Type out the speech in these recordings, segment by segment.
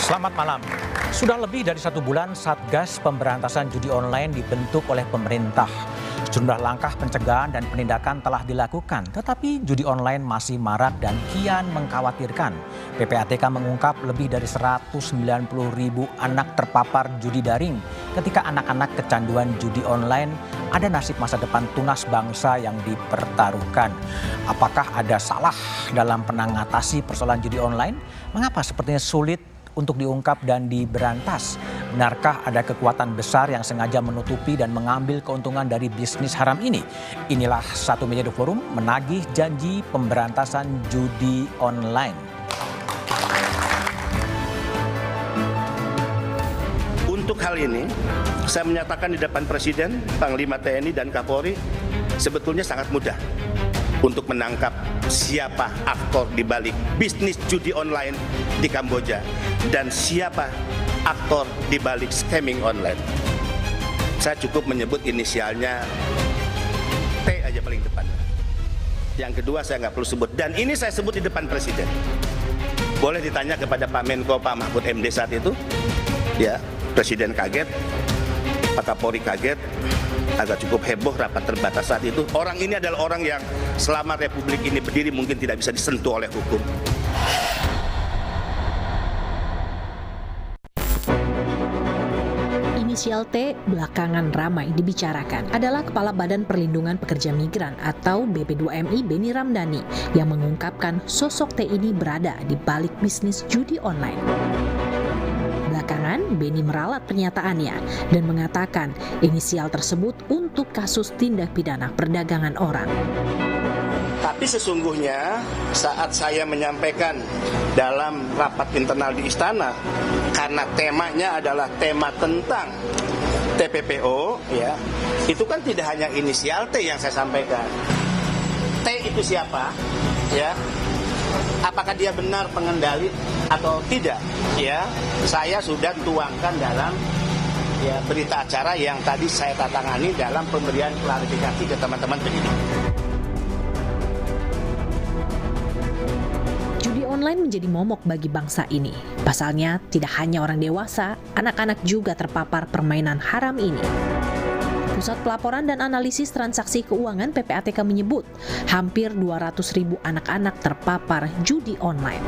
Selamat malam. Sudah lebih dari 1 bulan Satgas Pemberantasan Judi Online dibentuk oleh pemerintah. Sejumlah langkah pencegahan dan penindakan telah dilakukan, tetapi judi online masih marak dan kian mengkhawatirkan. PPATK mengungkap lebih dari 190.000 anak terpapar judi daring. Ketika anak-anak kecanduan judi online, ada nasib masa depan tunas bangsa yang dipertaruhkan. Apakah ada salah dalam mengatasi persoalan judi online? Mengapa sepertinya sulit untuk diungkap dan diberantas? Benarkah ada kekuatan besar yang sengaja menutupi dan mengambil keuntungan dari bisnis haram ini? Inilah Satu Meja The Forum menagih janji pemberantasan judi online. Untuk hal ini, saya menyatakan di depan Presiden, Panglima TNI dan Kapolri, sebetulnya sangat mudah untuk menangkap siapa aktor di balik bisnis judi online di Kamboja dan siapa aktor di balik scamming online. Saya cukup menyebut inisialnya T aja paling depan. Yang kedua saya nggak perlu sebut, dan ini saya sebut di depan Presiden. Boleh ditanya kepada Pak Menko, Pak Mahfud MD saat itu, ya, Presiden kaget, Pak Kapolri kaget, agak cukup heboh rapat terbatas saat itu. Orang ini adalah orang yang selama Republik ini berdiri mungkin tidak bisa disentuh oleh hukum. Inisial T belakangan ramai dibicarakan adalah Kepala Badan Perlindungan Pekerja Migran atau BP2MI Beni Ramdhani yang mengungkapkan sosok T ini berada di balik bisnis judi online. Belakangan, Beni meralat pernyataannya dan mengatakan inisial tersebut untuk kasus tindak pidana perdagangan orang. Tapi sesungguhnya saat saya menyampaikan dalam rapat internal di Istana, karena temanya adalah tema tentang TPPO, ya, itu kan tidak hanya inisial T yang saya sampaikan. T itu siapa? Ya. Apakah dia benar pengendali atau tidak? Ya, saya sudah tuangkan dalam berita acara yang tadi saya tatangani dalam pemberian klarifikasi ke teman-teman penyidik. Judi online menjadi momok bagi bangsa ini. Pasalnya, tidak hanya orang dewasa, anak-anak juga terpapar permainan haram ini. Pusat Pelaporan dan Analisis Transaksi Keuangan PPATK menyebut hampir 200.000 anak-anak terpapar judi online.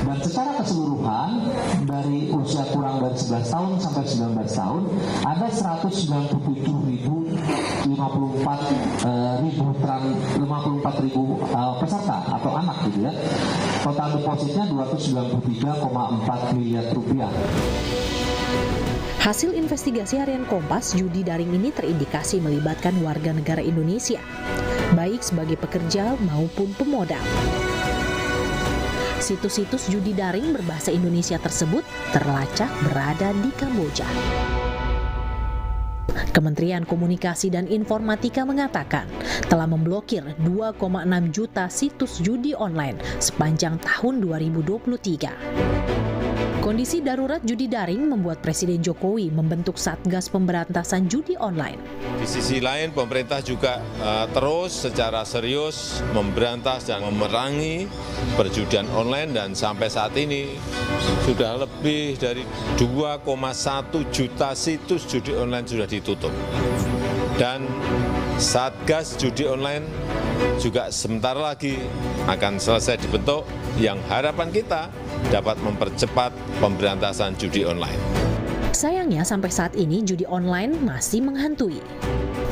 Dan secara keseluruhan dari usia kurang dari 11 tahun sampai 19 tahun ada 197.054 peserta atau anak gitu ya. Total depositnya 293,4 miliar rupiah. Hasil investigasi harian Kompas, judi daring ini terindikasi melibatkan warga negara Indonesia, baik sebagai pekerja maupun pemodal. Situs-situs judi daring berbahasa Indonesia tersebut terlacak berada di Kamboja. Kementerian Komunikasi dan Informatika mengatakan telah memblokir 2,6 juta situs judi online sepanjang tahun 2023. Kondisi darurat judi daring membuat Presiden Jokowi membentuk Satgas Pemberantasan Judi Online. Di sisi lain, pemerintah juga terus secara serius memberantas dan memerangi perjudian online, dan sampai saat ini sudah lebih dari 2,1 juta situs judi online sudah ditutup. Dan Satgas Judi Online juga sebentar lagi akan selesai dibentuk, yang harapan kita dapat mempercepat pemberantasan judi online. Sayangnya sampai saat ini judi online masih menghantui.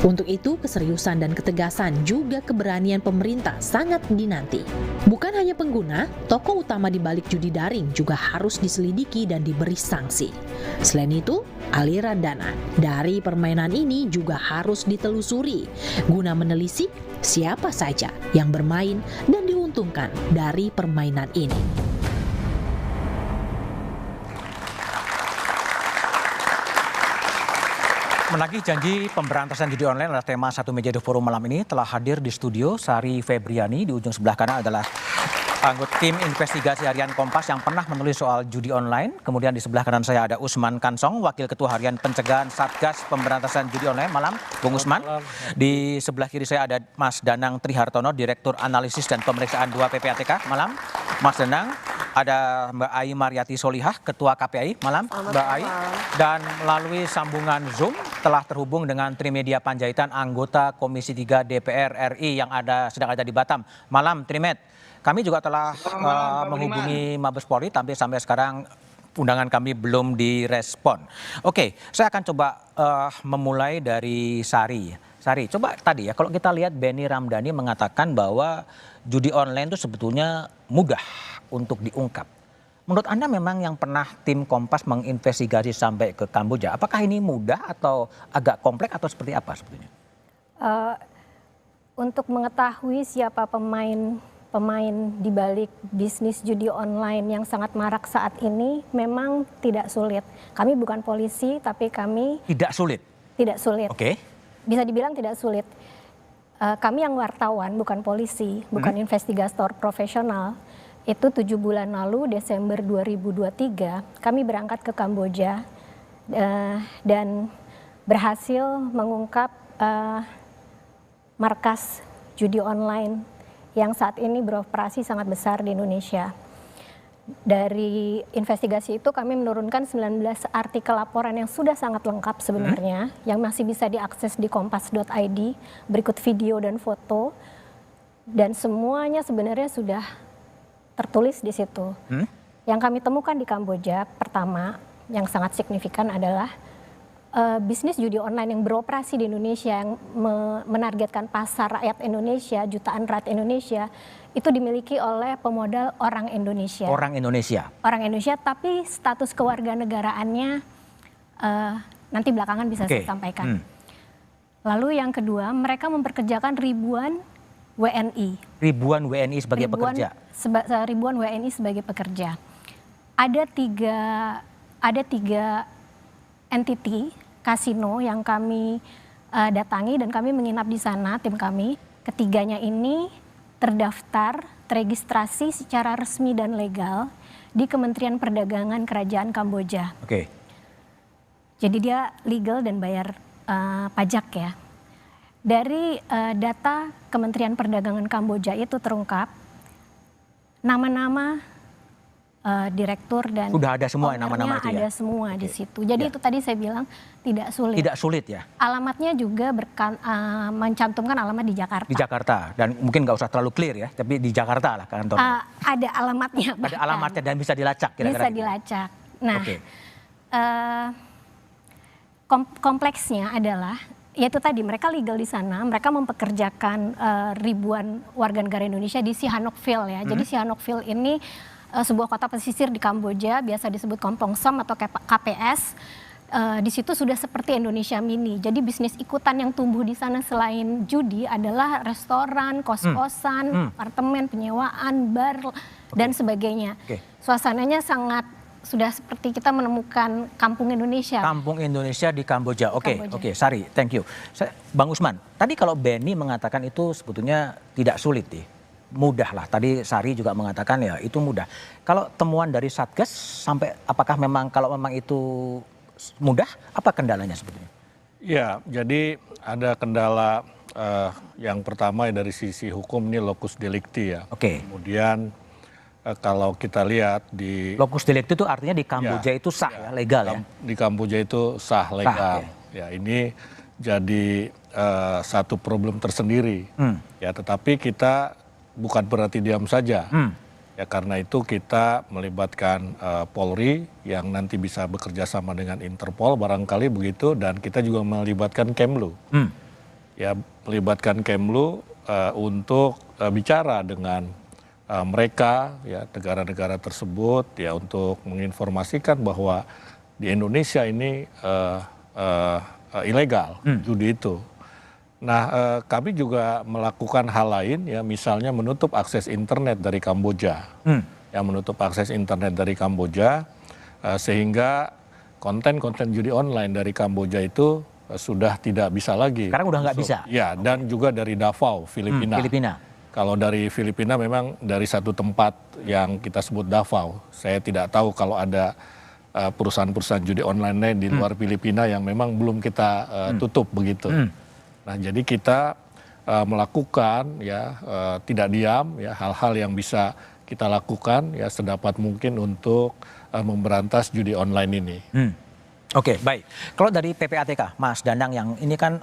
Untuk itu keseriusan dan ketegasan juga keberanian pemerintah sangat dinanti. Bukan hanya pengguna, tokoh utama di balik judi daring juga harus diselidiki dan diberi sanksi. Selain itu, aliran dana dari permainan ini juga harus ditelusuri guna menelisik siapa saja yang bermain dan diuntungkan dari permainan ini. Menagih janji pemberantasan judi online adalah tema Satu Meja The Forum malam ini. Telah hadir di studio Sari Febriani, di ujung sebelah kanan adalah anggota tim investigasi harian Kompas yang pernah menulis soal judi online. Kemudian di sebelah kanan saya ada Usman Kansong, Wakil Ketua Harian Pencegahan Satgas Pemberantasan Judi Online. Malam, Bung Usman. Di sebelah kiri saya ada Mas Danang Trihartono, Direktur Analisis dan Pemeriksaan 2 PPATK. Malam, Mas Danang. Ada Mbak Ai Mariati Solihah, Ketua KPAI. Malam, Mbak Ai. Dan melalui sambungan Zoom telah terhubung dengan Trimedia Panjaitan, anggota Komisi 3 DPR RI yang sedang ada di Batam. Malam, Trimed. Kami juga telah menghubungi Mabes Polri, tapi sampai sekarang undangan kami belum direspon. Oke, saya akan coba memulai dari Sari. Sari, coba tadi ya, kalau kita lihat Benny Ramdhani mengatakan bahwa judi online itu sebetulnya mudah untuk diungkap. Menurut Anda memang yang pernah tim Kompas menginvestigasi sampai ke Kamboja, apakah ini mudah atau agak kompleks atau seperti apa sebetulnya? Untuk mengetahui siapa pemain di balik bisnis judi online yang sangat marak saat ini memang tidak sulit. Kami bukan polisi, tapi kami... Tidak sulit? Tidak sulit. Oke. Bisa dibilang tidak sulit. Kami yang wartawan, bukan polisi, bukan investigator profesional. Itu 7 bulan lalu, Desember 2023, kami berangkat ke Kamboja dan berhasil mengungkap markas judi online yang saat ini beroperasi sangat besar di Indonesia. Dari investigasi itu kami menurunkan 19 artikel laporan yang sudah sangat lengkap sebenarnya, yang masih bisa diakses di kompas.id, berikut video dan foto, dan semuanya sebenarnya sudah tertulis di situ. Yang kami temukan di Kamboja, pertama yang sangat signifikan adalah bisnis judi online yang beroperasi di Indonesia, yang menargetkan pasar rakyat Indonesia, jutaan rakyat Indonesia, itu dimiliki oleh pemodal orang Indonesia. Orang Indonesia? Orang Indonesia, tapi status kewarganegaraannya nanti belakangan bisa saya sampaikan. Lalu yang kedua, mereka memperkerjakan ribuan WNI. Ribuan WNI sebagai pekerja? Ribuan WNI sebagai pekerja. Ada tiga entity kasino yang kami datangi dan kami menginap di sana, tim kami. Ketiganya ini terdaftar, teregistrasi secara resmi dan legal di Kementerian Perdagangan Kerajaan Kamboja. Oke. Jadi dia legal dan bayar pajak ya. Dari data Kementerian Perdagangan Kamboja itu terungkap nama-nama direktur dan sudah ada semua nama-nama itu ya? Ada semua di situ. Jadi itu tadi saya bilang tidak sulit. Tidak sulit ya? Alamatnya juga mencantumkan alamat di Jakarta. Di Jakarta, dan mungkin nggak usah terlalu clear ya, tapi di Jakarta lah kantornya. Ada alamatnya. Ada alamatnya dan bisa dilacak kira-kira. Bisa dilacak. Nah, kompleksnya adalah, yaitu tadi mereka legal di sana, mereka mempekerjakan ribuan warga negara Indonesia di Sihanoukville ya. Jadi Sihanoukville ini sebuah kota pesisir di Kamboja, biasa disebut Kampong Som atau KPS. Di situ sudah seperti Indonesia mini. Jadi bisnis ikutan yang tumbuh di sana selain judi adalah restoran, kos-kosan, apartemen, penyewaan, bar, dan sebagainya. Suasananya sudah seperti kita menemukan kampung Indonesia. Kampung Indonesia di Kamboja. Oke, Sari, thank you. Bang Usman, tadi kalau Benny mengatakan itu sebetulnya tidak sulit nih. Mudah lah, tadi Sari juga mengatakan ya itu mudah. Kalau temuan dari Satgas sampai apakah kalau memang itu mudah, apa kendalanya sebetulnya? Ya, jadi ada kendala yang pertama dari sisi hukum ini locus delicti ya. Kemudian kalau kita lihat di... Locus delicti itu artinya di Kamboja itu sah ya, legal ya? Di Kamboja itu sah, legal. Ya, ini jadi satu problem tersendiri. Ya, tetapi kita bukan berarti diam saja. Ya, karena itu kita melibatkan Polri yang nanti bisa bekerja sama dengan Interpol barangkali begitu, dan kita juga melibatkan Kemlu. Ya, melibatkan Kemlu untuk bicara dengan mereka ya, negara-negara tersebut ya, untuk menginformasikan bahwa di Indonesia ini ilegal judi itu. Nah, kami juga melakukan hal lain ya, misalnya menutup akses internet dari Kamboja. Ya, menutup akses internet dari Kamboja sehingga konten-konten judi online dari Kamboja itu sudah tidak bisa lagi. Sekarang udah nggak bisa? Ya, dan juga dari Davao, Filipina. Kalau dari Filipina memang dari satu tempat yang kita sebut Davao. Saya tidak tahu kalau ada perusahaan-perusahaan judi online lain di luar Filipina yang memang belum kita tutup begitu. Nah, jadi kita melakukan ya tidak diam ya hal-hal yang bisa kita lakukan ya sedapat mungkin untuk memberantas judi online ini. Oke, baik. Kalau dari PPATK, Mas Danang yang ini kan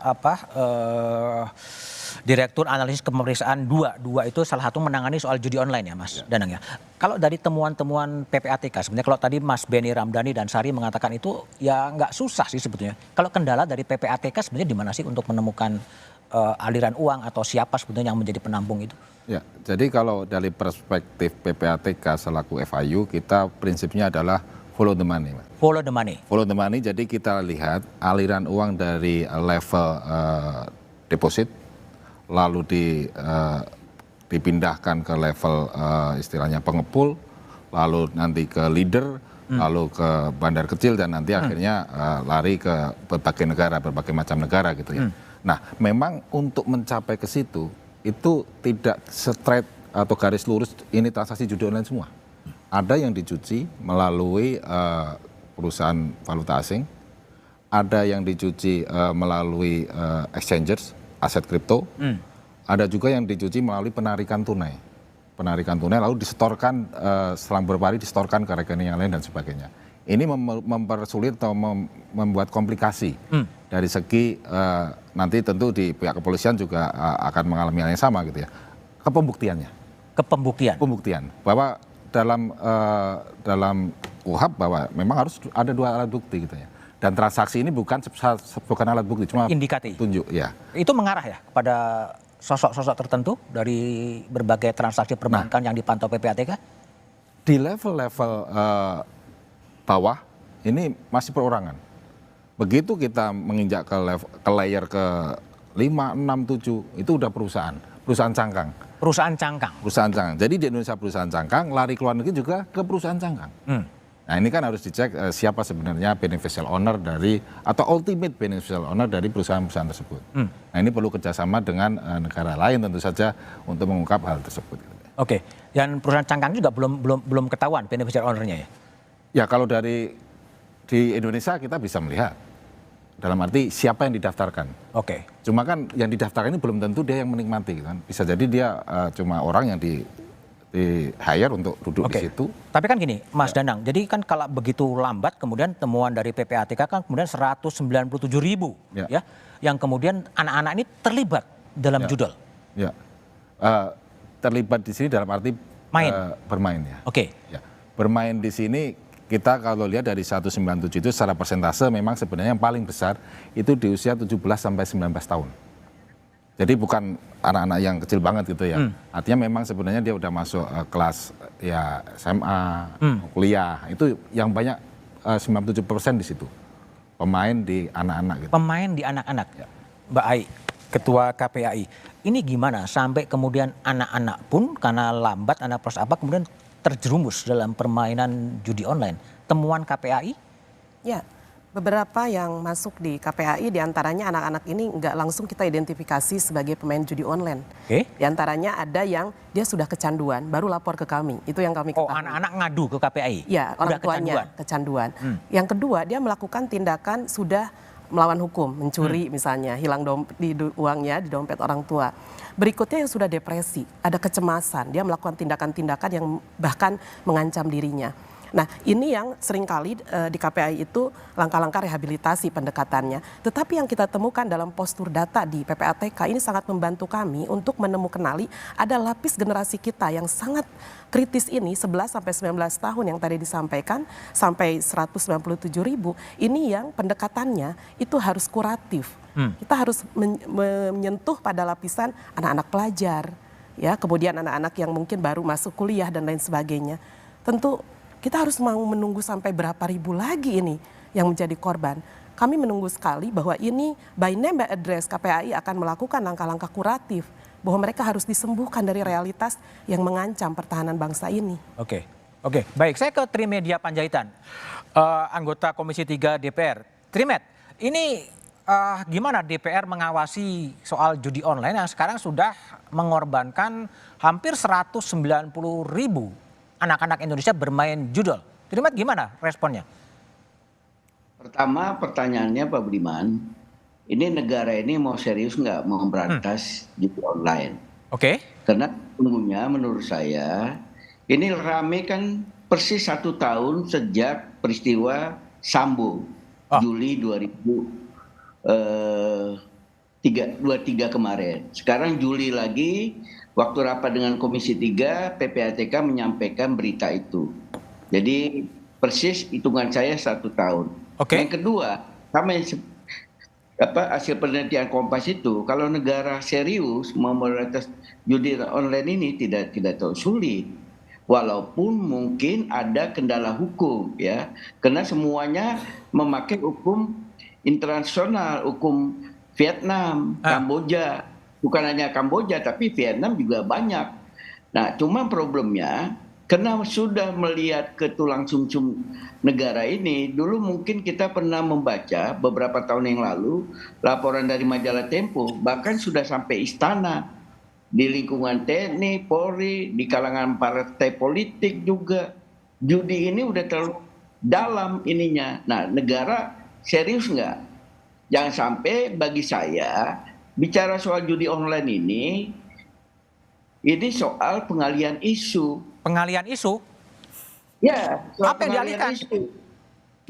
Direktur Analisis Pemeriksaan 2 itu salah satu menangani soal judi online ya Mas Danang ya. Kalau dari temuan-temuan PPATK sebenarnya kalau tadi Mas Benny Ramdhani dan Sari mengatakan itu ya nggak susah sih sebetulnya. Kalau kendala dari PPATK sebenarnya di mana sih untuk menemukan aliran uang atau siapa sebetulnya yang menjadi penampung itu? Ya, jadi kalau dari perspektif PPATK selaku FIU kita prinsipnya adalah follow the money. Follow the money. Follow the money, jadi kita lihat aliran uang dari level deposit, lalu dipindahkan ke level istilahnya pengepul, lalu nanti ke leader, lalu ke bandar kecil, dan nanti akhirnya lari ke berbagai negara, berbagai macam negara gitu ya. Nah, memang untuk mencapai ke situ, itu tidak straight atau garis lurus ini transaksi judi online semua. Ada yang dicuci melalui perusahaan valuta asing, ada yang dicuci melalui exchangers, aset kripto, ada juga yang dicuci melalui penarikan tunai. Penarikan tunai lalu disetorkan, selang beberapa hari disetorkan ke rekening yang lain dan sebagainya. Ini mempersulit atau membuat komplikasi dari segi nanti tentu di pihak kepolisian juga akan mengalami hal yang sama gitu ya. Kepembuktiannya. Pembuktian bahwa dalam KUHP bahwa memang harus ada 2 alat bukti gitu ya. Dan transaksi ini bukan alat bukti, cuma indikatif. Tunjuk ya. Itu mengarah ya kepada sosok-sosok tertentu dari berbagai transaksi perbankan yang dipantau PPATK? Di level-level bawah ini masih perorangan. Begitu kita menginjak ke layer ke 5, 6, 7 itu udah perusahaan cangkang. Perusahaan cangkang. Jadi di Indonesia perusahaan cangkang, lari ke luar negeri juga ke perusahaan cangkang. Nah ini kan harus dicek siapa sebenarnya beneficial owner dari atau ultimate beneficial owner dari perusahaan-perusahaan tersebut. Nah ini perlu kerjasama dengan negara lain tentu saja untuk mengungkap hal tersebut. Oke, dan perusahaan cangkang juga belum ketahuan beneficial ownernya ya? Ya kalau di Indonesia kita bisa melihat. Dalam arti siapa yang didaftarkan. Oke. Cuma kan yang didaftarkan ini belum tentu dia yang menikmati kan. Bisa jadi dia cuma orang yang di hire untuk duduk di situ. Tapi kan gini Mas Danang, jadi kan kalau begitu lambat kemudian temuan dari PPATK kan kemudian 197.000 ya. Yang kemudian anak-anak ini terlibat dalam judol. Ya. Terlibat di sini dalam arti bermain ya. Oke. Ya. Bermain di sini kita kalau lihat dari 197 itu secara persentase memang sebenarnya yang paling besar itu di usia 17 sampai 19 tahun. Jadi bukan anak-anak yang kecil banget gitu ya. Artinya memang sebenarnya dia udah masuk kelas ya SMA, kuliah. Itu yang banyak 97% di situ. Pemain di anak-anak gitu. Pemain di anak-anak. Ya. Mbak Ai, Ketua KPAI. Ini gimana sampai kemudian anak-anak pun karena lambat anak proses apa kemudian terjerumus dalam permainan judi online. Temuan KPAI? Ya, beberapa yang masuk di KPAI diantaranya anak-anak ini nggak langsung kita identifikasi sebagai pemain judi online. Diantaranya ada yang dia sudah kecanduan, baru lapor ke kami. Itu yang kami ketahui. Anak-anak ngadu ke KPAI? Ya, orang tuanya kecanduan. Yang kedua, dia melakukan tindakan sudah melawan hukum, mencuri misalnya, hilang uangnya di dompet orang tua. Berikutnya yang sudah depresi, ada kecemasan, dia melakukan tindakan-tindakan yang bahkan mengancam dirinya. Nah ini yang seringkali di KPAI itu langkah-langkah rehabilitasi pendekatannya. Tetapi yang kita temukan dalam postur data di PPATK ini sangat membantu kami untuk menemukan ada lapis generasi kita yang sangat kritis ini 11 sampai 19 tahun yang tadi disampaikan sampai 197.000 ini yang pendekatannya itu harus kuratif. Kita harus menyentuh pada lapisan anak-anak pelajar, ya, kemudian anak-anak yang mungkin baru masuk kuliah dan lain sebagainya. Tentu kita harus mau menunggu sampai berapa ribu lagi ini yang menjadi korban. Kami menunggu sekali bahwa ini by name by address KPAI akan melakukan langkah-langkah kuratif bahwa mereka harus disembuhkan dari realitas yang mengancam pertahanan bangsa ini. Oke, baik. Saya ke Trimedia Panjaitan, anggota Komisi 3 DPR. Trimed, ini gimana DPR mengawasi soal judi online yang sekarang sudah mengorbankan hampir 190.000 anak-anak Indonesia bermain judol. Trimed, gimana responnya? Pertama pertanyaannya Pak Budiman, ini negara ini mau serius nggak mau memberantas judi online? Oke. Karena sesungguhnya menurut saya Ini rame kan persis 1 tahun sejak peristiwa Sambo, Juli 2023 kemarin. Sekarang Juli lagi, waktu rapat dengan Komisi 3, PPATK menyampaikan berita itu. Jadi persis hitungan saya 1 tahun. Yang kedua, sama yang hasil penelitian Kompas itu, kalau negara serius memberantas judi online ini tidak terlalu sulit. Walaupun mungkin ada kendala hukum ya, karena semuanya memakai hukum internasional, hukum Vietnam, Kamboja, bukan hanya Kamboja tapi Vietnam juga banyak. Nah, cuma problemnya karena sudah melihat ke tulang sumsum negara ini, dulu mungkin kita pernah membaca beberapa tahun yang lalu laporan dari majalah Tempo, bahkan sudah sampai istana. Di lingkungan TNI, Polri, di kalangan partai politik juga. Judi ini udah terlalu dalam ininya. Nah, negara serius nggak? Jangan sampai bagi saya, bicara soal judi online ini soal pengalian isu. Pengalian isu? Ya, soal apa yang dialihkan? Isu.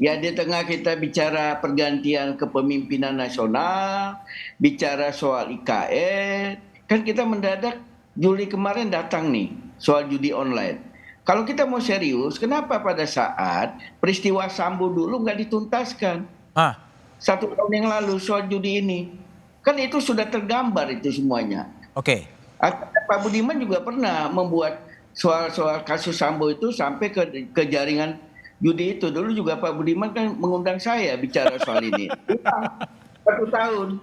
Ya, di tengah kita bicara pergantian kepemimpinan nasional, bicara soal IKN, kan kita mendadak Juli kemarin datang nih soal judi online. Kalau kita mau serius, kenapa pada saat peristiwa Sambo dulu nggak dituntaskan? 1 tahun yang lalu soal judi ini. Kan itu sudah tergambar itu semuanya. Pak Budiman juga pernah membuat soal kasus Sambo itu sampai ke jaringan judi itu. Dulu juga Pak Budiman kan mengundang saya bicara soal ini. 1 tahun.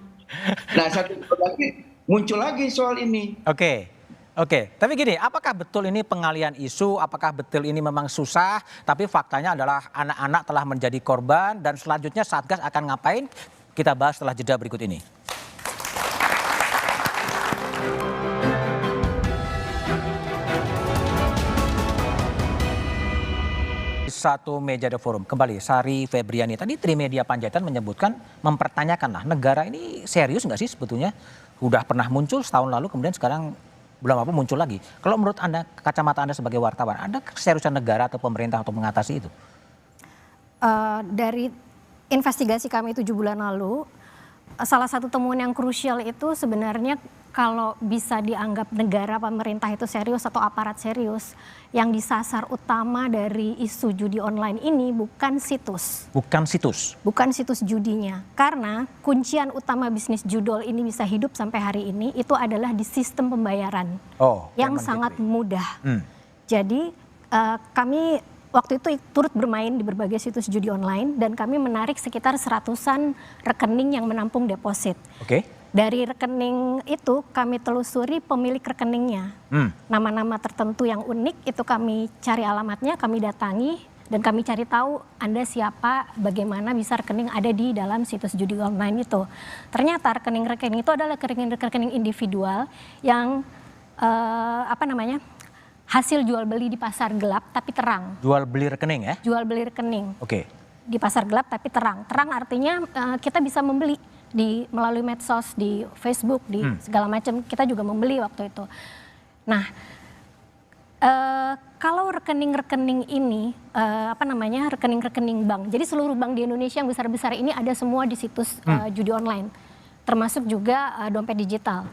Nah, 1 tahun lagi muncul lagi soal ini. Oke. Tapi gini, apakah betul ini pengalian isu? Apakah betul ini memang susah? Tapi faktanya adalah anak-anak telah menjadi korban dan selanjutnya Satgas akan ngapain? Kita bahas setelah jeda berikut ini. Satu meja The Forum. Kembali, Sari Febriani. Tadi Trimedia Panjaitan menyebutkan, mempertanyakan lah, negara ini serius nggak sih sebetulnya? Udah pernah muncul setahun lalu, kemudian sekarang belum apa muncul lagi. Kalau menurut Anda, kacamata Anda sebagai wartawan, ada keseriusan negara atau pemerintah untuk mengatasi itu? Dari investigasi kami 7 bulan lalu, salah satu temuan yang krusial itu sebenarnya kalau bisa dianggap negara pemerintah itu serius atau aparat serius, yang disasar utama dari isu judi online ini bukan situs. Bukan situs? Bukan situs judinya. Karena kuncian utama bisnis judol ini bisa hidup sampai hari ini itu adalah di sistem pembayaran yang sangat mudah. Jadi kami waktu itu turut bermain di berbagai situs judi online dan kami menarik sekitar 100-an rekening yang menampung deposit. Dari rekening itu kami telusuri pemilik rekeningnya. Nama-nama tertentu yang unik itu kami cari alamatnya, kami datangi dan kami cari tahu Anda siapa, bagaimana bisa rekening ada di dalam situs judi online itu. Ternyata rekening-rekening itu adalah rekening-rekening individual yang hasil jual beli di pasar gelap tapi terang. Jual beli rekening ya? Jual beli rekening. Di pasar gelap tapi terang. Terang artinya kita bisa membeli melalui medsos, di Facebook, di segala macam, kita juga membeli waktu itu. Nah, kalau rekening-rekening ini rekening-rekening bank. Jadi seluruh bank di Indonesia yang besar-besar ini ada semua di situs judi online, termasuk juga dompet digital.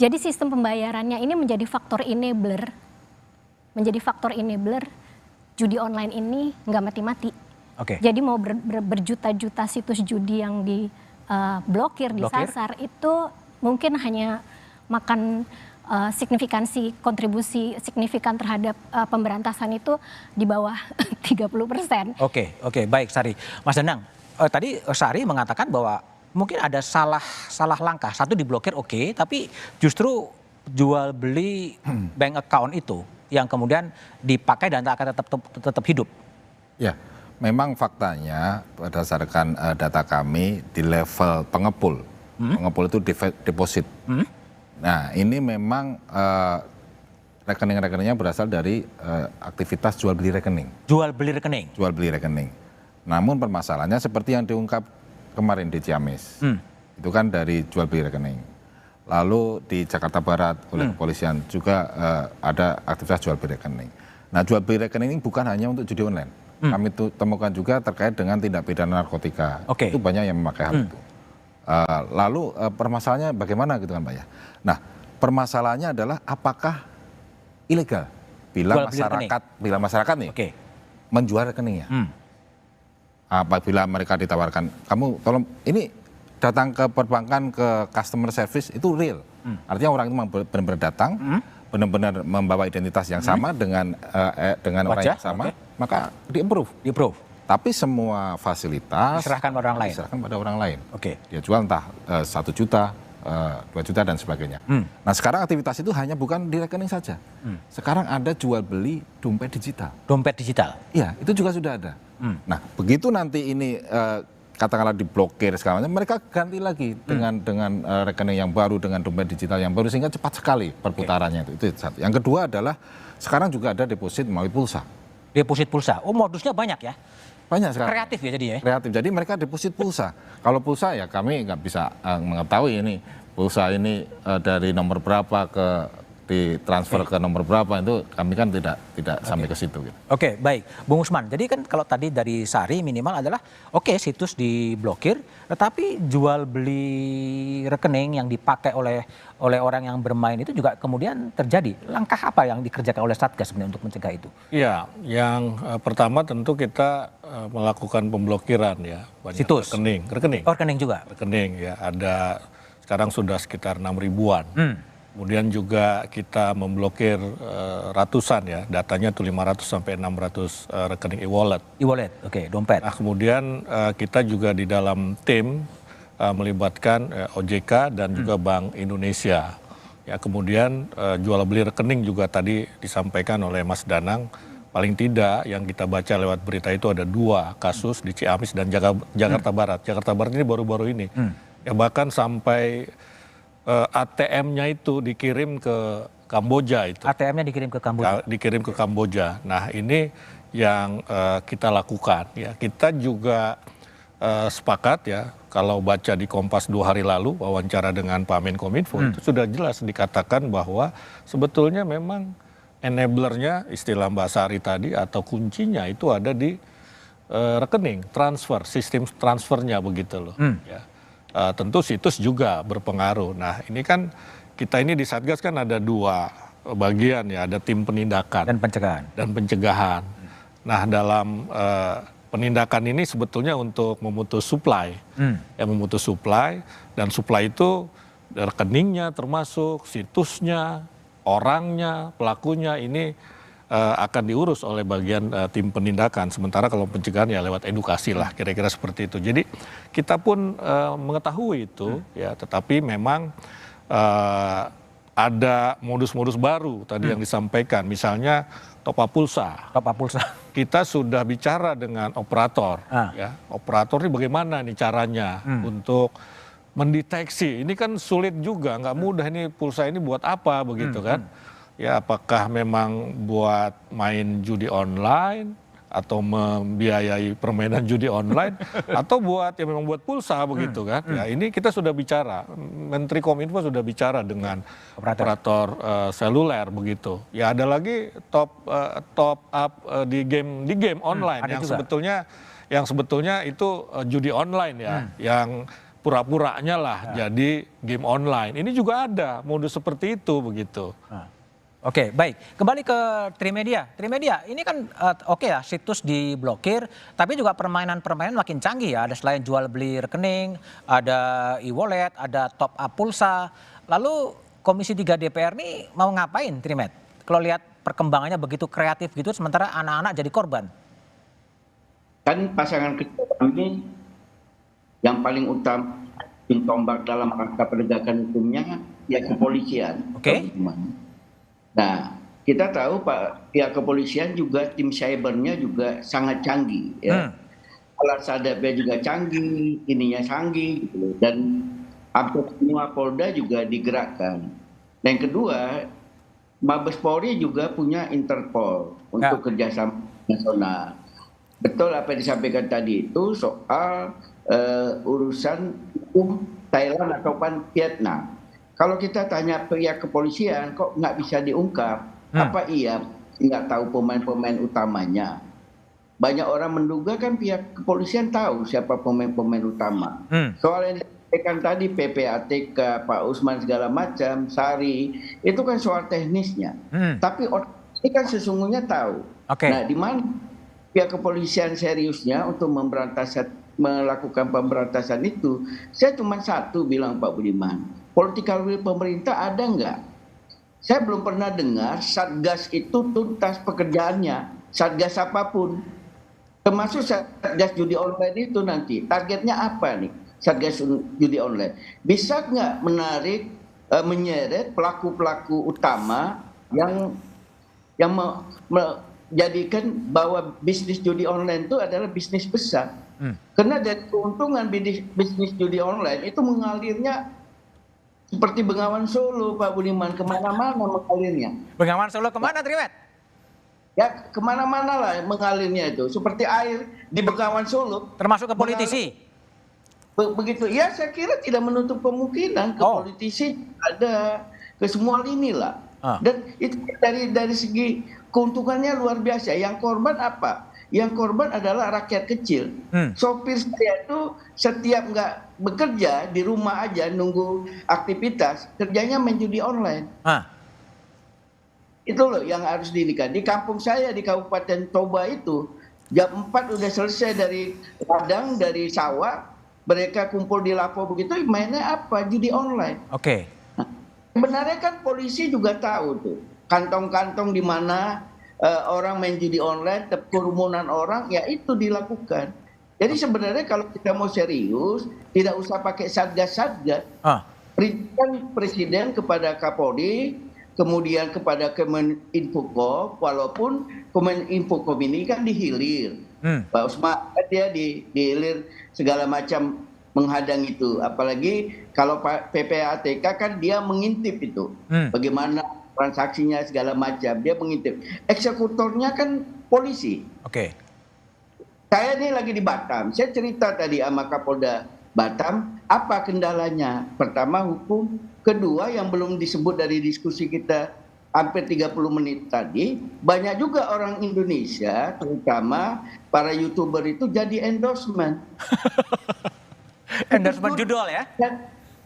Jadi sistem pembayarannya ini menjadi faktor enabler judi online ini nggak mati-mati. Jadi mau berjuta-juta situs judi yang diblokir, disasar itu mungkin hanya makan kontribusi signifikan terhadap pemberantasan itu di bawah 30%. Oke, baik Sari. Mas Danang, tadi Sari mengatakan bahwa mungkin ada salah langkah. Satu diblokir tapi justru jual beli bank account itu yang kemudian dipakai dan akan tetap hidup. Ya. Memang faktanya berdasarkan data kami di level pengepul itu deposit. Nah ini memang rekening-rekeningnya berasal dari aktivitas jual beli rekening. Jual beli rekening. Namun permasalahannya seperti yang diungkap kemarin di Ciamis, itu kan dari jual beli rekening. lalu di Jakarta Barat oleh kepolisian juga ada aktivitas jual beli rekening. Nah, jual beli rekening ini bukan hanya untuk judi online. Kami temukan juga terkait dengan tindak pidana narkotika. Itu banyak yang memakai hal itu. Lalu permasalahannya bagaimana gitu kan Pak ya. Nah, permasalahannya adalah apakah ilegal bila masyarakat nih menjual rekeningnya. Apabila mereka ditawarkan, kamu tolong ini datang ke perbankan ke customer service itu real. Artinya orang itu benar-benar datang, benar-benar membawa identitas yang sama dengan orang yang sama, maka di-approve. Tapi semua fasilitas diserahkan pada orang lain. Dia jual entah 1 juta, 2 juta dan sebagainya. Nah, sekarang aktivitas itu hanya bukan di rekening saja. Sekarang ada jual beli dompet digital. Dompet digital? Iya, itu juga sudah ada. Nah, begitu nanti ini katakanlah diblokir segala macam, mereka ganti lagi dengan rekening yang baru, dengan dompet digital yang baru, sehingga cepat sekali perputarannya itu satu. Yang kedua adalah sekarang juga ada deposit melalui pulsa. Deposit pulsa, modusnya banyak ya? Banyak sekarang. Kreatif ya jadi ya? Kreatif, jadi mereka deposit pulsa. Kalau pulsa ya kami nggak bisa mengetahui ini pulsa ini dari nomor berapa ditransfer ke nomor berapa, itu kami kan tidak sampai ke situ. Gitu. Oke, baik. Bung Usman, jadi kan kalau tadi dari Sari minimal adalah situs diblokir, tetapi jual beli rekening yang dipakai oleh orang yang bermain itu juga kemudian terjadi. Langkah apa yang dikerjakan oleh Satgas sebenarnya untuk mencegah itu? Iya, yang pertama tentu kita melakukan pemblokiran ya. Situs? Rekening. Oh, rekening juga? Rekening ya, ada sekarang sudah sekitar 6 ribuan. Kemudian juga kita memblokir ratusan ya, datanya tuh 500 sampai 600 rekening e-wallet. E-wallet, dompet. Nah, kemudian kita juga di dalam tim melibatkan OJK dan juga Bank Indonesia. Ya, kemudian jual beli rekening juga tadi disampaikan oleh Mas Danang, paling tidak yang kita baca lewat berita itu ada 2 kasus di Ciamis dan Jakarta Barat. Jakarta Barat ini baru-baru ini. Ya, bahkan sampai ATM-nya itu dikirim ke Kamboja itu. ATM-nya dikirim ke Kamboja? Dikirim ke Kamboja. Nah, ini yang kita lakukan. Ya, kita juga sepakat ya, kalau baca di Kompas 2 hari lalu, wawancara dengan Pak Menkominfo, itu sudah jelas dikatakan bahwa sebetulnya memang enablernya, istilah Mbak Sari tadi, atau kuncinya itu ada di rekening, transfer, sistem transfernya begitu loh. Ya. Tentu situs juga berpengaruh. Nah, ini kan kita ini di Satgas kan ada 2 bagian ya, ada tim penindakan dan pencegahan. Nah, dalam penindakan ini sebetulnya untuk memutus supply, memutus supply, dan supply itu rekeningnya termasuk situsnya, orangnya, pelakunya ini akan diurus oleh bagian tim penindakan. Sementara kalau pencegahan ya lewat edukasi lah, kira-kira seperti itu. Jadi kita pun mengetahui itu ya, tetapi memang ada modus-modus baru tadi yang disampaikan. Misalnya top up pulsa. Kita sudah bicara dengan operator. Ya, operator ini bagaimana nih caranya untuk mendeteksi. Ini kan sulit juga, nggak mudah ini pulsa ini buat apa begitu kan. Ya, apakah memang buat main judi online atau membiayai permainan judi online atau memang buat pulsa begitu kan. Ya, ini kita sudah bicara, Menteri Kominfo sudah bicara dengan operator seluler begitu. Ya, ada lagi top up di game online yang sebetulnya itu judi online ya, yang pura-puranya lah jadi game online. Ini juga ada modus seperti itu begitu. Oke, baik. Kembali ke Trimedia. Trimedia, ini kan ya, situs diblokir, tapi juga permainan-permainan makin canggih ya. Ada selain jual beli rekening, ada e-wallet, ada top up pulsa. Lalu Komisi 3 DPR ini mau ngapain, Trimed? Kalau lihat perkembangannya begitu kreatif gitu, sementara anak-anak jadi korban. Kan pasangan kedua ini yang paling utama tombak dalam rangka penegakan hukumnya ya kepolisian. Nah, kita tahu pihak kepolisian juga tim cybernya juga sangat canggih ya. Alat sadapnya juga canggih, ininya canggih gitu. Dan hampir semua Polda juga digerakkan. Dan yang kedua, Mabes Polri juga punya Interpol untuk kerjasama nasional. Betul apa yang disampaikan tadi itu soal urusan hukum Thailand ataupun Vietnam. kalau kita tanya pihak kepolisian kok nggak bisa diungkap, apa iya nggak tahu pemain-pemain utamanya? Banyak orang menduga kan pihak kepolisian tahu siapa pemain-pemain utama. Soal yang disampaikan tadi PPATK, Pak Usman segala macam, Sari, itu kan soal teknisnya. Tapi ini kan sesungguhnya tahu. Nah, di mana pihak kepolisian seriusnya untuk melakukan pemberantasan itu? Saya cuma satu bilang Pak Budiman, political will pemerintah ada nggak? Saya belum pernah dengar Satgas itu tuntas pekerjaannya, Satgas apapun. Termasuk Satgas judi online itu nanti, targetnya apa nih Satgas judi online? Bisa nggak menarik, menyeret pelaku-pelaku utama yang menjadikan bahwa bisnis judi online itu adalah bisnis besar. Karena dari keuntungan bisnis judi online itu mengalirnya seperti Bengawan Solo, Pak Budiman, kemana-mana mengalirnya. Bengawan Solo kemana, Triwet? Ya kemana-mana lah mengalirnya itu, seperti air di Bengawan Solo. Termasuk ke politisi? Begitu, ya saya kira tidak menutup kemungkinan ke politisi ada, ke semua lini lah. Dan itu dari segi keuntungannya luar biasa. Yang korban apa? Yang korban adalah rakyat kecil. Sopir saya itu setiap nggak bekerja di rumah aja nunggu aktivitas, kerjanya main judi online. Itu loh yang harus diindikan. Di kampung saya di Kabupaten Toba itu jam 4 udah selesai dari ladang, dari sawah, mereka kumpul di lapo begitu, mainnya apa? Judi online. Nah, sebenarnya kan polisi juga tahu tuh kantong-kantong di mana orang main judi online, kerumunan orang, ya itu dilakukan. Jadi sebenarnya kalau kita mau serius, tidak usah pakai satgas-satgas. Perintah Presiden kepada Kapolri, kemudian kepada Kemeninfocom, walaupun Kemeninfocom ini kan dihilir. Pak Usman dia dihilir segala macam menghadang itu. Apalagi kalau PPATK kan dia mengintip itu. Bagaimana transaksinya segala macam, dia mengintip. Eksekutornya kan polisi. Saya ini lagi di Batam, saya cerita tadi sama Kapolda Batam, apa kendalanya? Pertama hukum, kedua yang belum disebut dari diskusi kita hampir 30 menit tadi, banyak juga orang Indonesia, terutama para YouTuber itu jadi endorsement. Endorsement judul ya?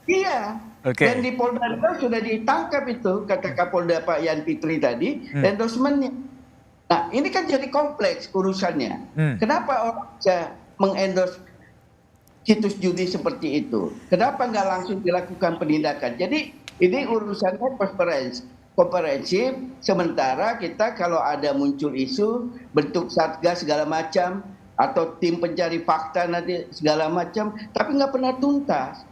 Iya. Dan di Polda sudah ditangkap itu, kata Kapolda Pak Yan Fitri tadi, endorsementnya. Nah ini kan jadi kompleks urusannya. Kenapa orang bisa mengendorse situs judi seperti itu? Kenapa nggak langsung dilakukan penindakan? Jadi ini urusannya komprehensif. Sementara kita kalau ada muncul isu bentuk satgas segala macam atau tim pencari fakta nanti segala macam, tapi nggak pernah tuntas.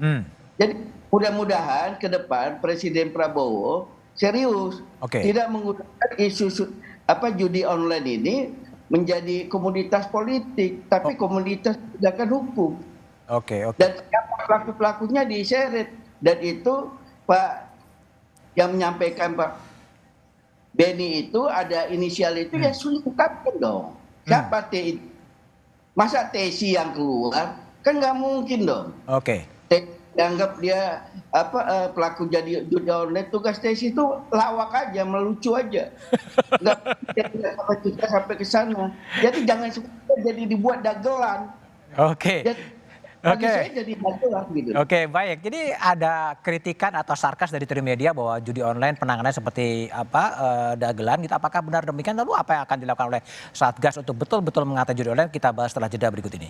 Jadi mudah-mudahan ke depan Presiden Prabowo serius, tidak menggunakan isu judi online ini menjadi komoditas politik, tapi komoditas penegakan hukum. Dan pelaku-pelakunya diseret, dan itu Pak yang menyampaikan Pak Beni itu ada inisial itu ya sulit ungkapkan dong. Siapa T itu? Masa Tesi yang keluar? Kan nggak mungkin dong. Dianggap dia pelaku jadi judi online, tugas Tesi itu lawak aja, melucu aja. Nggak sampai ke sana. Jadi jangan jadi dibuat dagelan. Saya jadi dagelan gitu. Baik. Jadi ada kritikan atau sarkas dari Trimedia bahwa judi online penanganannya seperti dagelan gitu. Apakah benar demikian? Lalu apa yang akan dilakukan oleh Satgas untuk betul-betul mengatasi judi online? Kita bahas setelah jeda berikut ini.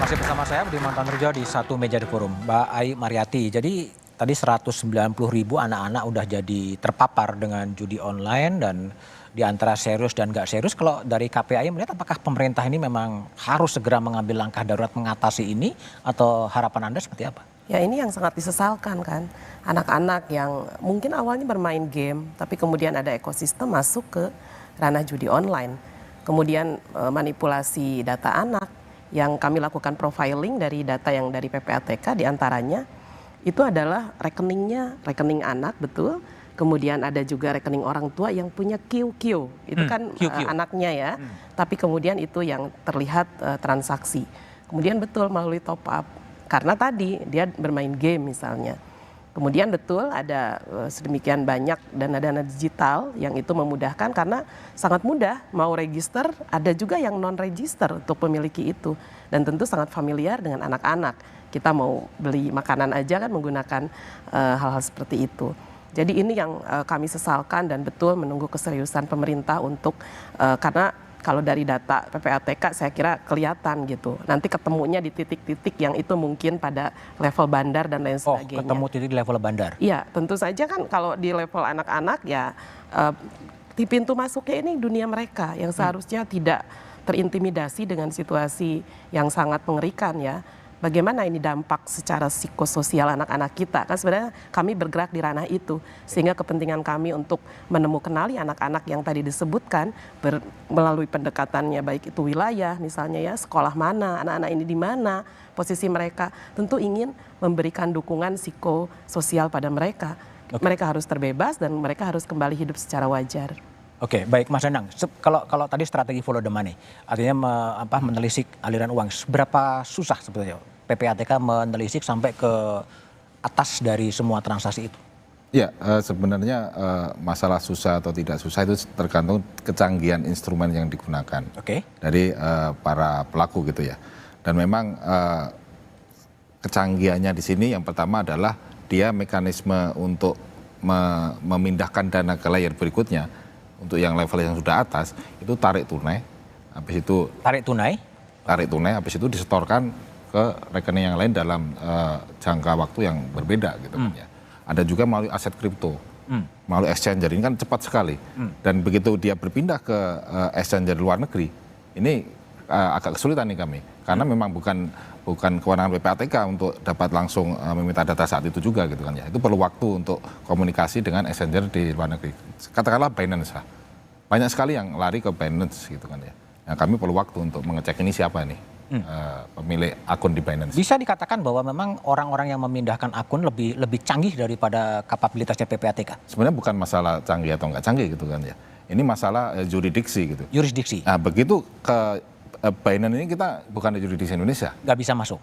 Masih bersama saya Budiman Tanurjo di Satu Meja di Forum. Mbak Ai Mariati, jadi tadi 190.000 anak-anak udah jadi terpapar dengan judi online dan di antara serius dan nggak serius. Kalau dari KPAI melihat apakah pemerintah ini memang harus segera mengambil langkah darurat mengatasi ini atau harapan Anda seperti apa? Ya ini yang sangat disesalkan kan. Anak-anak yang mungkin awalnya bermain game tapi kemudian ada ekosistem masuk ke ranah judi online. Kemudian manipulasi data anak. Yang kami lakukan profiling dari data yang dari PPATK diantaranya itu adalah rekeningnya, rekening anak betul. Kemudian ada juga rekening orang tua yang punya QQ, itu kan anaknya ya. Tapi kemudian itu yang terlihat transaksi. Kemudian betul melalui top up, karena tadi dia bermain game misalnya. Kemudian betul ada sedemikian banyak dana-dana digital yang itu memudahkan karena sangat mudah mau register, ada juga yang non-register untuk memiliki itu. Dan tentu sangat familiar dengan anak-anak. Kita mau beli makanan aja kan menggunakan hal-hal seperti itu. Jadi ini yang kami sesalkan dan betul menunggu keseriusan pemerintah untuk karena kalau dari data PPATK saya kira kelihatan gitu. Nanti ketemunya di titik-titik yang itu mungkin pada level bandar dan lain sebagainya. Ketemu titik di level bandar? Iya, tentu saja kan kalau di level anak-anak ya di pintu masuknya ini dunia mereka yang seharusnya tidak terintimidasi dengan situasi yang sangat mengerikan ya. Bagaimana ini dampak secara psikososial anak-anak kita? Kan sebenarnya kami bergerak di ranah itu. Sehingga kepentingan kami untuk kenali anak-anak yang tadi disebutkan melalui pendekatannya baik itu wilayah misalnya ya, sekolah mana, anak-anak ini di mana, posisi mereka. Tentu ingin memberikan dukungan psikososial pada mereka. Mereka harus terbebas dan mereka harus kembali hidup secara wajar. Oke, baik Mas Danang. Kalau tadi strategi follow the money, artinya menelisik aliran uang, seberapa susah sebetulnya PPATK menelisik sampai ke atas dari semua transaksi itu? Ya, sebenarnya masalah susah atau tidak susah itu tergantung kecanggihan instrumen yang digunakan dari para pelaku gitu ya. Dan memang kecanggihannya di sini yang pertama adalah dia mekanisme untuk memindahkan dana ke layer berikutnya. Untuk yang level yang sudah atas itu tarik tunai, habis itu tarik tunai, habis itu disetorkan ke rekening yang lain dalam jangka waktu yang berbeda gitu kan ya. Ada juga melalui aset kripto, melalui exchanger ini kan cepat sekali. Dan begitu dia berpindah ke exchanger luar negeri, ini agak kesulitan nih kami, karena memang bukan kewenangan PPATK untuk dapat langsung meminta data saat itu juga gitu kan ya. Itu perlu waktu untuk komunikasi dengan exchanger di luar negeri. Katakanlah Binance lah. Banyak sekali yang lari ke Binance gitu kan ya. Nah, kami perlu waktu untuk mengecek ini siapa nih pemilik akun di Binance. Bisa dikatakan bahwa memang orang-orang yang memindahkan akun lebih canggih daripada kapabilitasnya PPATK? Sebenarnya bukan masalah canggih atau nggak canggih gitu kan ya. Ini masalah jurisdiksi gitu. Jurisdiksi? Nah, begitu ke Binance ini kita bukan di jurisdiksi Indonesia. Nggak bisa masuk?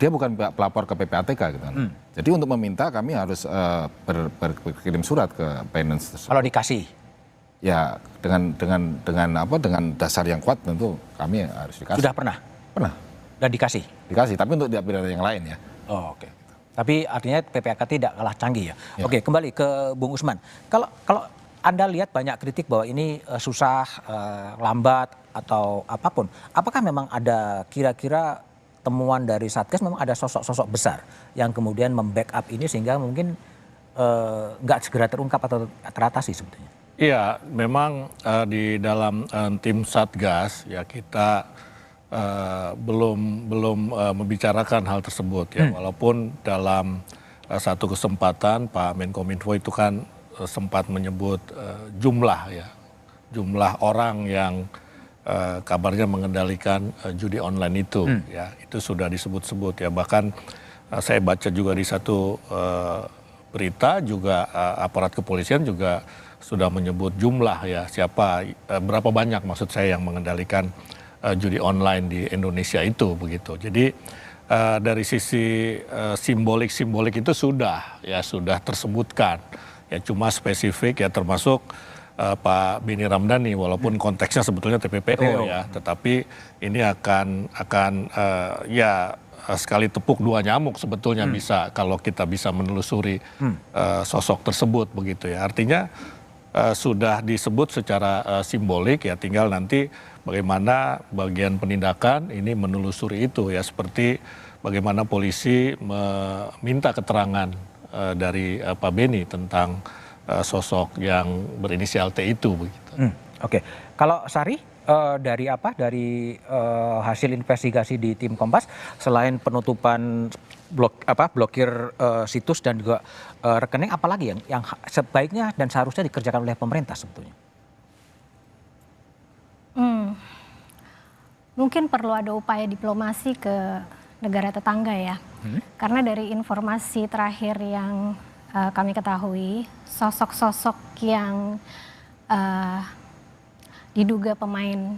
Dia bukan pelapor ke PPATK gitu kan. Jadi untuk meminta kami harus berkirim surat ke Binance tersebut. Kalau dikasih? Ya dengan dasar yang kuat tentu kami harus dikasih. Sudah pernah? Pernah. Dan dikasih? Dikasih, tapi untuk pidana yang lain ya. Oh, oke. Tapi artinya PPATK tidak kalah canggih ya. Oke, kembali ke Bung Usman. Kalau Anda lihat banyak kritik bahwa ini susah, lambat atau apapun. Apakah memang ada kira-kira temuan dari Satgas, memang ada sosok-sosok besar yang kemudian membackup ini sehingga mungkin nggak segera terungkap atau teratasi sebetulnya? Iya, memang di dalam tim Satgas ya kita belum membicarakan hal tersebut ya, walaupun dalam satu kesempatan Pak Menkominfo itu kan sempat menyebut jumlah orang yang kabarnya mengendalikan judi online itu ya, itu sudah disebut-sebut ya. Bahkan saya baca juga di satu berita juga aparat kepolisian juga sudah menyebut jumlah ya, berapa banyak maksud saya yang mengendalikan judi online di Indonesia itu begitu. Jadi dari sisi simbolik itu sudah tersebutkan ya, cuma spesifik ya, termasuk Pak Beni Ramdhani walaupun konteksnya sebetulnya TPPO ya, tetapi ini akan ya sekali tepuk dua nyamuk sebetulnya bisa kalau kita bisa menelusuri sosok tersebut begitu ya. Artinya sudah disebut secara simbolik ya, tinggal nanti bagaimana bagian penindakan ini menelusuri itu ya, seperti bagaimana polisi meminta keterangan dari Pak Beni tentang sosok yang berinisial T itu begitu. Oke. Kalau Sari dari hasil investigasi di tim Kompas, selain penutupan blokir situs dan juga rekening, apalagi yang sebaiknya dan seharusnya dikerjakan oleh pemerintah sebetulnya? Mungkin perlu ada upaya diplomasi ke negara tetangga ya. Karena dari informasi terakhir yang kami ketahui, sosok-sosok yang diduga pemain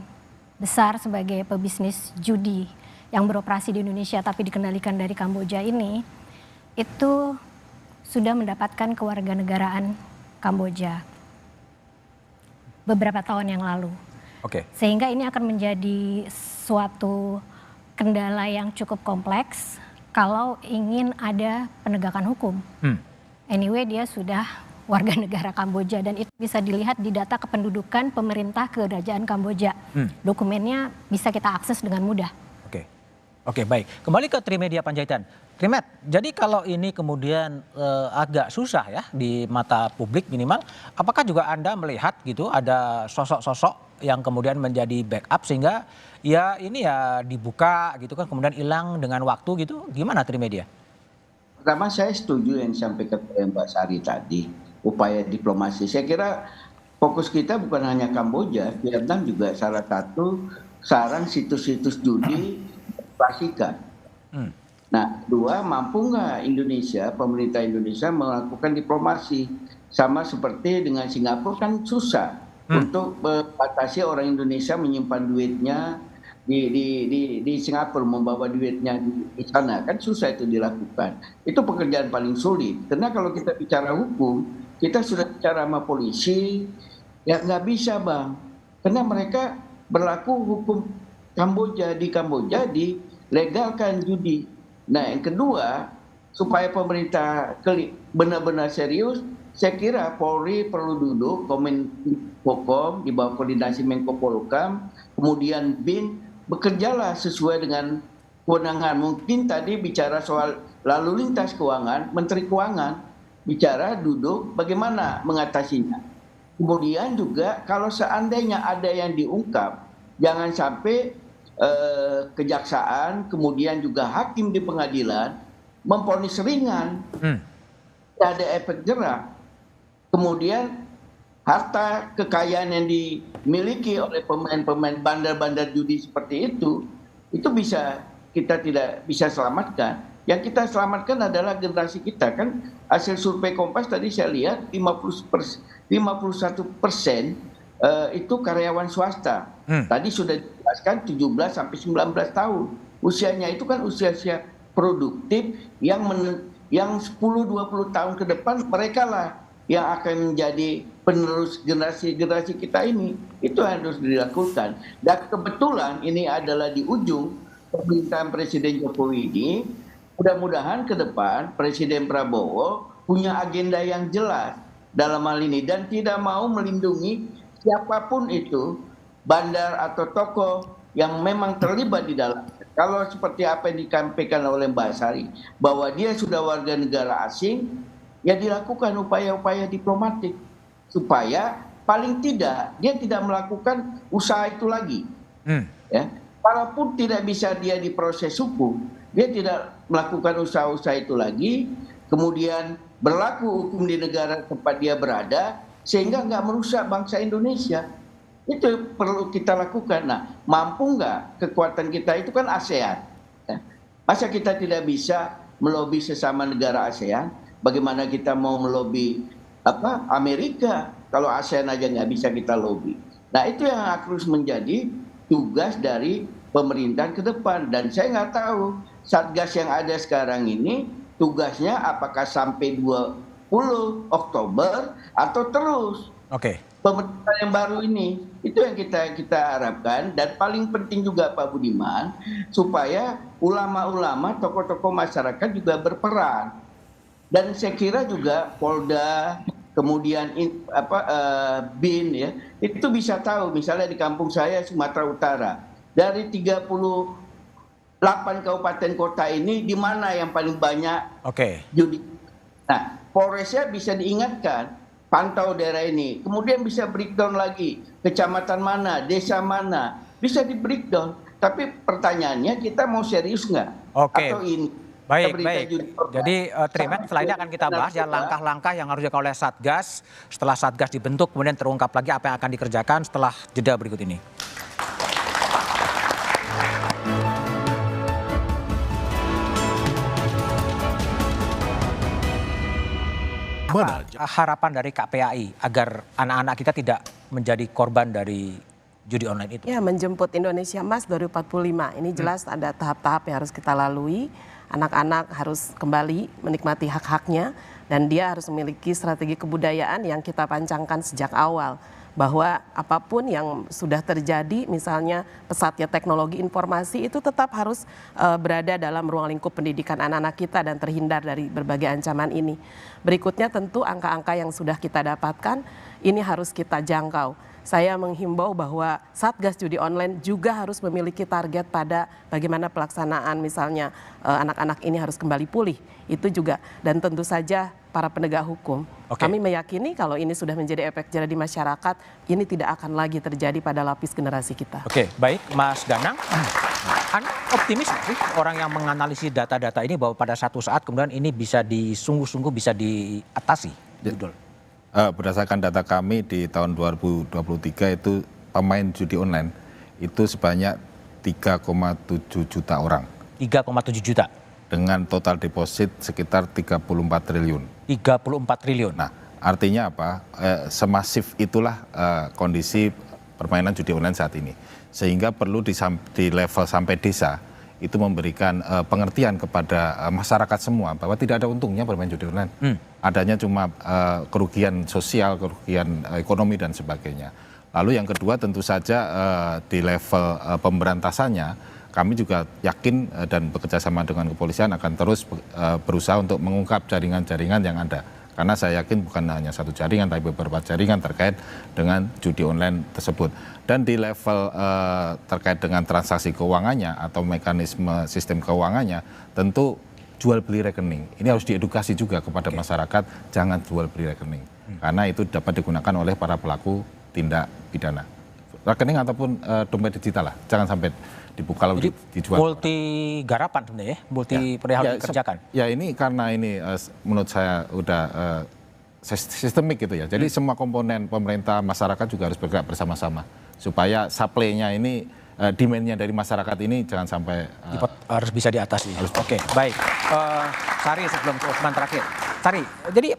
besar sebagai pebisnis judi yang beroperasi di Indonesia tapi dikendalikan dari Kamboja ini, itu sudah mendapatkan kewarganegaraan Kamboja beberapa tahun yang lalu. Sehingga ini akan menjadi suatu kendala yang cukup kompleks kalau ingin ada penegakan hukum. Anyway, dia sudah warga negara Kamboja dan itu bisa dilihat di data kependudukan pemerintah kerajaan Kamboja. Dokumennya bisa kita akses dengan mudah. Oke, baik. Kembali ke Trimedia Panjaitan. Trimet, jadi kalau ini kemudian agak susah ya di mata publik minimal, apakah juga Anda melihat gitu ada sosok-sosok yang kemudian menjadi backup sehingga ya ini ya dibuka gitu kan kemudian hilang dengan waktu gitu, gimana Trimedia? Pertama saya setuju yang disampaikan Mbak Sari tadi, upaya diplomasi. Saya kira fokus kita bukan hanya Kamboja, Vietnam juga salah satu sarang situs-situs judi dioperasikan. Nah, kedua, mampu nggak Indonesia, pemerintah Indonesia melakukan diplomasi sama seperti dengan Singapura kan susah untuk membatasi orang Indonesia menyimpan duitnya di Singapura, membawa duitnya di sana kan susah itu dilakukan. Itu pekerjaan paling sulit. Karena kalau kita bicara hukum, kita sudah bicara sama polisi, ya nggak bisa bang. Karena mereka berlaku hukum Kamboja dilegalkan judi. Nah yang kedua, supaya pemerintah benar-benar serius, saya kira Polri perlu duduk, Kominfo di bawah koordinasi Menko Polhukam, kemudian BIN, bekerjalah sesuai dengan kewenangan. Mungkin tadi bicara soal lalu lintas keuangan, Menteri Keuangan bicara duduk bagaimana mengatasinya. Kemudian juga kalau seandainya ada yang diungkap, jangan sampai kejaksaan, kemudian juga hakim di pengadilan memvonis ringan, tidak ada efek jerak. Kemudian harta kekayaan yang dimiliki oleh pemain-pemain bandar-bandar judi seperti itu bisa kita tidak bisa selamatkan. Yang kita selamatkan adalah generasi kita. Kan hasil survei Kompas tadi saya lihat 51% itu karyawan swasta. Tadi sudah dijelaskan 17 sampai 19 tahun. Usianya itu kan usia produktif yang 10-20 tahun ke depan mereka lah yang akan menjadi penerus generasi kita ini. Itu harus dilakukan. Dan kebetulan ini adalah di ujung pemerintahan Presiden Jokowi ini. Mudah-mudahan ke depan Presiden Prabowo punya agenda yang jelas dalam hal ini dan tidak mau melindungi siapapun itu, bandar atau tokoh yang memang terlibat di dalam. Kalau seperti apa yang disampaikan oleh Mbak Sari, bahwa dia sudah warga negara asing, ya dilakukan upaya-upaya diplomatik supaya paling tidak dia tidak melakukan usaha itu lagi. Ya, walaupun tidak bisa dia diproses hukum, dia tidak melakukan usaha-usaha itu lagi, kemudian berlaku hukum di negara tempat dia berada, sehingga nggak merusak bangsa Indonesia. Itu perlu kita lakukan. Nah, mampu nggak kekuatan kita itu kan ASEAN. Masa kita tidak bisa melobi sesama negara ASEAN? Bagaimana kita mau melobi Amerika kalau ASEAN aja nggak bisa kita lobi? Nah, itu yang harus menjadi tugas dari pemerintahan ke depan. Dan saya nggak tahu Satgas yang ada sekarang ini tugasnya apakah sampai 20 Oktober atau terus. Pemerintah yang baru ini itu yang kita harapkan. Dan paling penting juga Pak Budiman, supaya ulama-ulama, tokoh-tokoh masyarakat juga berperan. Dan saya kira juga Polda, kemudian BIN ya, itu bisa tahu. Misalnya di kampung saya Sumatera Utara, dari 38 kabupaten kota ini di mana yang paling banyak judi. Nah, Polresnya bisa diingatkan, pantau daerah ini. Kemudian bisa breakdown lagi, kecamatan mana, desa mana, bisa di breakdown. Tapi pertanyaannya, kita mau serius nggak? Atau ini? Baik. Jadi Trimet, setelah ini akan kita bahas ya langkah-langkah yang harus dilakukan oleh Satgas. Setelah Satgas dibentuk, kemudian terungkap lagi apa yang akan dikerjakan setelah jeda berikut ini. harapan dari KPAI agar anak-anak kita tidak menjadi korban dari judi online itu? Ya, menjemput Indonesia Emas 2045. Ini jelas ada tahap-tahap yang harus kita lalui. Anak-anak harus kembali menikmati hak-haknya dan dia harus memiliki strategi kebudayaan yang kita pancangkan sejak awal. Bahwa apapun yang sudah terjadi, misalnya pesatnya teknologi informasi itu tetap harus berada dalam ruang lingkup pendidikan anak-anak kita dan terhindar dari berbagai ancaman ini. Berikutnya tentu angka-angka yang sudah kita dapatkan ini harus kita jangkau. Saya menghimbau bahwa Satgas Judi Online juga harus memiliki target pada bagaimana pelaksanaan misalnya anak-anak ini harus kembali pulih. Itu juga dan tentu saja para penegak hukum. Kami meyakini kalau ini sudah menjadi efek jerah di masyarakat, ini tidak akan lagi terjadi pada lapis generasi kita. Oke, baik Mas Danang. Anda optimis nggak sih orang yang menganalisis data-data ini bahwa pada satu saat kemudian ini bisa sungguh-sungguh bisa diatasi? Berdasarkan data kami di tahun 2023 itu pemain judi online itu sebanyak 3,7 juta orang. 3,7 juta? Dengan total deposit sekitar 34 triliun. 34 triliun? Nah, artinya apa? Semasif itulah kondisi permainan judi online saat ini. Sehingga perlu di level sampai desa itu memberikan pengertian kepada masyarakat semua bahwa tidak ada untungnya bermain judi online. Adanya cuma kerugian sosial, kerugian ekonomi dan sebagainya. Lalu yang kedua tentu saja di level pemberantasannya kami juga yakin dan bekerjasama dengan kepolisian akan terus berusaha untuk mengungkap jaringan-jaringan yang ada. Karena saya yakin bukan hanya satu jaringan, tapi beberapa jaringan terkait dengan judi online tersebut. Dan di level terkait dengan transaksi keuangannya atau mekanisme sistem keuangannya, tentu jual beli rekening. Ini harus diedukasi juga kepada masyarakat, jangan jual beli rekening. Karena itu dapat digunakan oleh para pelaku tindak pidana. Rekening ataupun dompet digital lah, jangan sampai dibuka lalu dijual. Multi garapan sebenarnya ya, multi perihal dikerjakan. Ya ini karena ini menurut saya udah sistemik gitu ya. Jadi semua komponen pemerintah, masyarakat juga harus bergerak bersama-sama supaya supply-nya ini demand-nya dari masyarakat ini jangan sampai harus bisa diatasi. Oke, baik. Sari sebelum ke Usman terakhir. Sari, jadi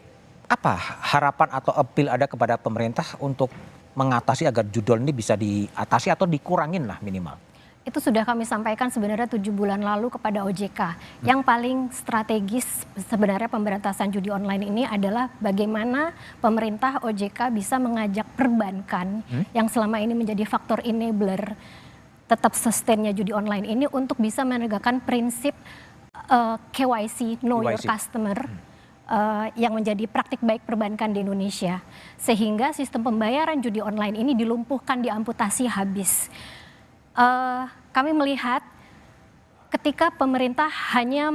apa harapan atau appeal ada kepada pemerintah untuk mengatasi agar judul ini bisa diatasi atau dikurangin lah minimal? Itu sudah kami sampaikan sebenarnya 7 bulan lalu kepada OJK. Yang paling strategis sebenarnya pemberantasan judi online ini adalah bagaimana pemerintah OJK bisa mengajak perbankan yang selama ini menjadi faktor enabler tetap sustainnya judi online ini untuk bisa menegakkan prinsip KYC, Know Your Customer, yang menjadi praktik baik perbankan di Indonesia. Sehingga sistem pembayaran judi online ini dilumpuhkan, diamputasi habis. Kami melihat ketika pemerintah hanya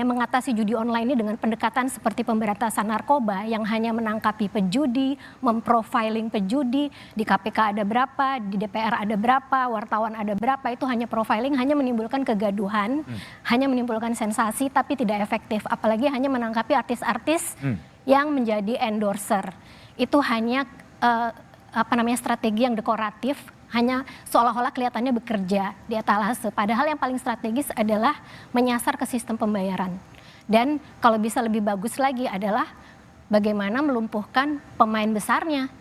mengatasi judi online ini dengan pendekatan seperti pemberantasan narkoba yang hanya menangkapi pejudi, memprofiling pejudi, di KPK ada berapa, di DPR ada berapa, wartawan ada berapa, itu hanya profiling, hanya menimbulkan kegaduhan, hanya menimbulkan sensasi tapi tidak efektif, apalagi hanya menangkapi artis-artis yang menjadi endorser. Itu hanya strategi yang dekoratif, hanya seolah-olah kelihatannya bekerja di etalase. Padahal yang paling strategis adalah menyasar ke sistem pembayaran. Dan kalau bisa lebih bagus lagi adalah bagaimana melumpuhkan pemain besarnya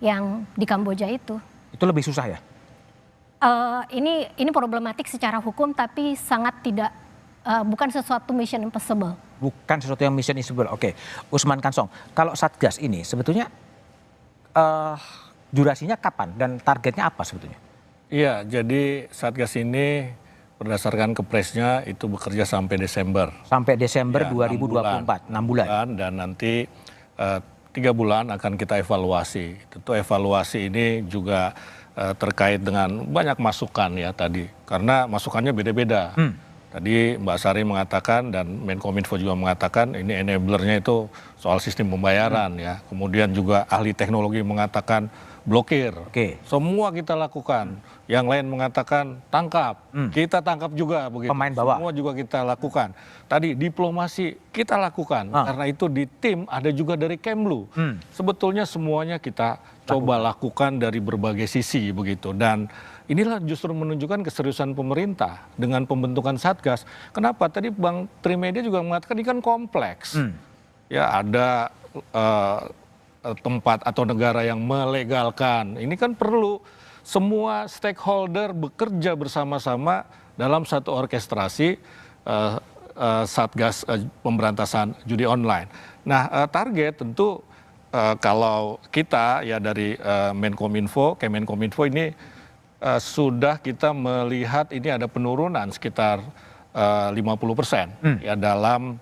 yang di Kamboja itu. Itu lebih susah ya? Ini problematik secara hukum tapi sangat tidak, bukan sesuatu mission impossible. Bukan sesuatu yang mission impossible. Oke, Usman Kansong, kalau Satgas ini sebetulnya durasinya kapan dan targetnya apa sebetulnya? Iya, jadi Satgas ini berdasarkan kepresnya itu bekerja sampai Desember. Sampai Desember ya, 2024, 6 bulan. Dan nanti 3 bulan akan kita evaluasi. Tentu evaluasi ini juga terkait dengan banyak masukan ya tadi. Karena masukannya beda-beda. Tadi Mbak Sari mengatakan dan Menkominfo juga mengatakan ini enablernya itu soal sistem pembayaran ya. Kemudian juga ahli teknologi mengatakan blokir. Semua kita lakukan. Yang lain mengatakan tangkap. Kita tangkap juga begitu. Pemain bawah. Semua juga kita lakukan. Tadi diplomasi kita lakukan. Karena itu di tim ada juga dari Kemlu. Sebetulnya semuanya kita coba lakukan dari berbagai sisi begitu. Dan inilah justru menunjukkan keseriusan pemerintah dengan pembentukan Satgas. Kenapa? Tadi Bang Trimedia juga mengatakan ini kan kompleks. Ya ada tempat atau negara yang melegalkan. Ini kan perlu semua stakeholder bekerja bersama-sama dalam satu orkestrasi Satgas pemberantasan judi online. Nah, target tentu kalau kita ya dari Kemenkominfo ini sudah kita melihat ini ada penurunan sekitar 50% ya dalam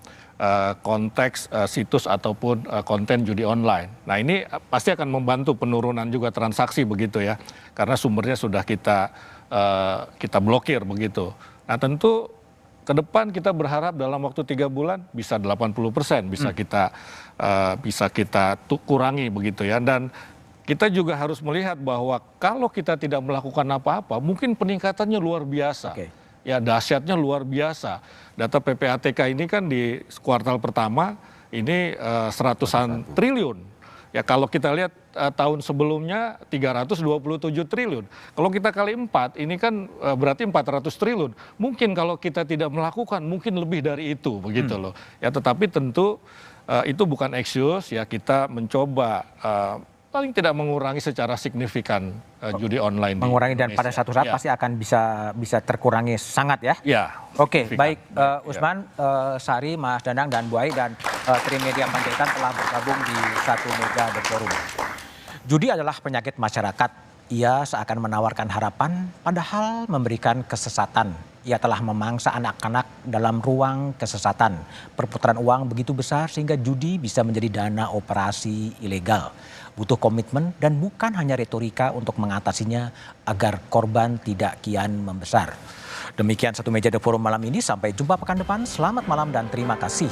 konteks situs ataupun konten judi online. Nah, ini pasti akan membantu penurunan juga transaksi begitu ya, karena sumbernya sudah kita blokir begitu. Nah, tentu ke depan kita berharap dalam waktu 3 bulan bisa 80% bisa kita kurangi begitu ya. Dan kita juga harus melihat bahwa kalau kita tidak melakukan apa-apa, mungkin peningkatannya luar biasa. Ya, dahsyatnya luar biasa. Data PPATK ini kan di kuartal pertama ini 100-an triliun. Ya, kalau kita lihat tahun sebelumnya 327 triliun. Kalau kita kali 4, ini kan berarti 400 triliun. Mungkin kalau kita tidak melakukan, mungkin lebih dari itu, begitu loh. Ya, tetapi tentu itu bukan excuse, ya kita mencoba paling tidak mengurangi secara signifikan judi online. Mengurangi dan pada satu saat pasti akan bisa terkurangi sangat ya. Ya. Oke, baik Usman, Sari, Mas Danang dan Bu Ai dan Trimedia Panjaitan telah bergabung di satu meja The Forum. Judi adalah penyakit masyarakat. Ia seakan menawarkan harapan, padahal memberikan kesesatan. Ia telah memangsa anak-anak dalam ruang kesesatan. Perputaran uang begitu besar sehingga judi bisa menjadi dana operasi ilegal. Butuh komitmen dan bukan hanya retorika untuk mengatasinya agar korban tidak kian membesar. Demikian satu meja The Forum malam ini. Sampai jumpa pekan depan. Selamat malam dan terima kasih.